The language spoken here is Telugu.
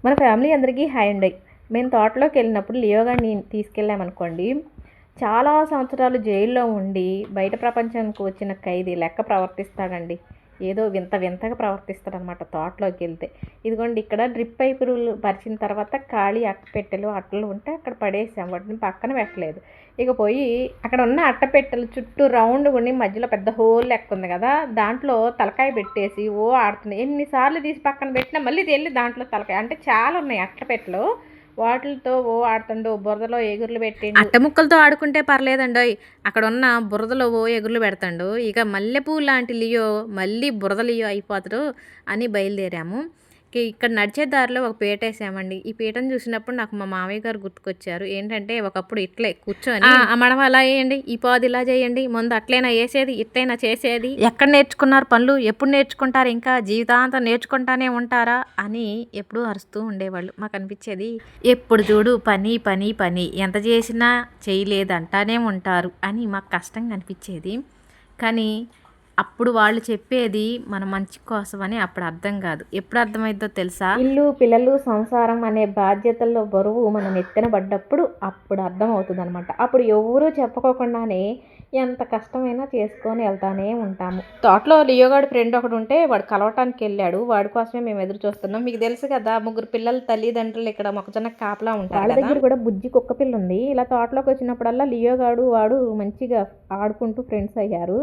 మన ఫ్యామిలీ అందరికీ హాయ్ అండి. మేము తోటలోకి వెళ్ళినప్పుడు లియో గారిని తీసుకెళ్ళామనుకోండి, చాలా సంవత్సరాలు జైల్లో ఉండి బయట ప్రపంచానికి వచ్చిన ఖైదీ లెక్క ప్రవర్తిస్తాడండి. ఏదో వింత వింతగా ప్రవర్తిస్తాడనమాట తోటలోకి వెళ్తే. ఇదిగోండి ఇక్కడ డ్రిప్ పైపులు పరిచిన తర్వాత ఖాళీ అట్టపెట్టెలు అట్టలు ఉంటే అక్కడ పడేసాం, వాటిని పక్కన పెట్టలేదు. ఇక పోయి అక్కడ ఉన్న అట్టపెట్టెలు చుట్టూ రౌండ్ ఉండి మధ్యలో పెద్ద హోల్ లెక్క ఉంది కదా, దాంట్లో తలకాయ పెట్టేసి ఓ ఆడుతుంది. ఎన్నిసార్లు తీసి పక్కన పెట్టినా మళ్ళీ వెళ్ళి దాంట్లో తలకాయ, అంటే చాలా ఉన్నాయి అట్టపెట్టెలు, వాటితో ఓ ఆడుతుండు. బురదలో ఎగురులు పెట్టిండు. అట్ట ముక్కలతో ఆడుకుంటే పర్లేదండోయ్, అక్కడ ఉన్న బురదలో ఓ ఎగురులు పెడతాడు. ఇక మల్లెపూ లాంటి లియో మళ్ళీ బురద లియో అయిపోతాడు అని బయలుదేరాము. ఇక్కడ నడిచే దారిలో ఒక పీట వేసామండి. ఈ పీటను చూసినప్పుడు నాకు మా మామయ్య గారు గుర్తుకొచ్చారు. ఏంటంటే ఒకప్పుడు ఇట్లే కూర్చొని మనం అలా వేయండి, ఈ పాదు ఇలా చేయండి, ముందు అట్లైనా వేసేది ఇట్లైనా చేసేది, ఎక్కడ నేర్చుకున్నారు పనులు, ఎప్పుడు నేర్చుకుంటారు, ఇంకా జీవితాంతం నేర్చుకుంటానే ఉంటారా అని ఎప్పుడూ అరుస్తూ ఉండేవాళ్ళు. మాకు అనిపించేది, ఎప్పుడు చూడు పని పని పని, ఎంత చేసినా చేయలేదంటానే ఉంటారు అని మాకు కష్టంగా అనిపించేది. కానీ అప్పుడు వాళ్ళు చెప్పేది మన మంచి కోసమని అప్పుడు అర్థం కాదు. ఎప్పుడు అర్థమైందో తెలుసా? ఇల్లు పిల్లలు సంసారం అనే బాధ్యతల్లో బరువు మనం ఎత్తిన పడ్డప్పుడు అప్పుడు అర్థం అవుతుంది అనమాట. అప్పుడు ఎవరూ చెప్పుకోకుండానే ఎంత కష్టమైనా చేసుకొని వెళ్తానే ఉంటాము. తోటలో లియోగాడు ఫ్రెండ్ ఒకడు ఉంటే వాడు కలవటానికి వెళ్ళాడు. వాడి కోసమే మేము ఎదురు చూస్తున్నాం. మీకు తెలుసు కదా, 3 పిల్లల తల్లిదండ్రులు ఇక్కడ మొక్కజొన్న కాపలా ఉంటారు. వాళ్ళ దగ్గర కూడా బుజ్జి కుక్క పిల్ల ఉంది. ఇలా తోటలోకి వచ్చినప్పుడల్లా లియోగాడు వాడు మంచిగా ఆడుకుంటూ ఫ్రెండ్స్ అయ్యారు.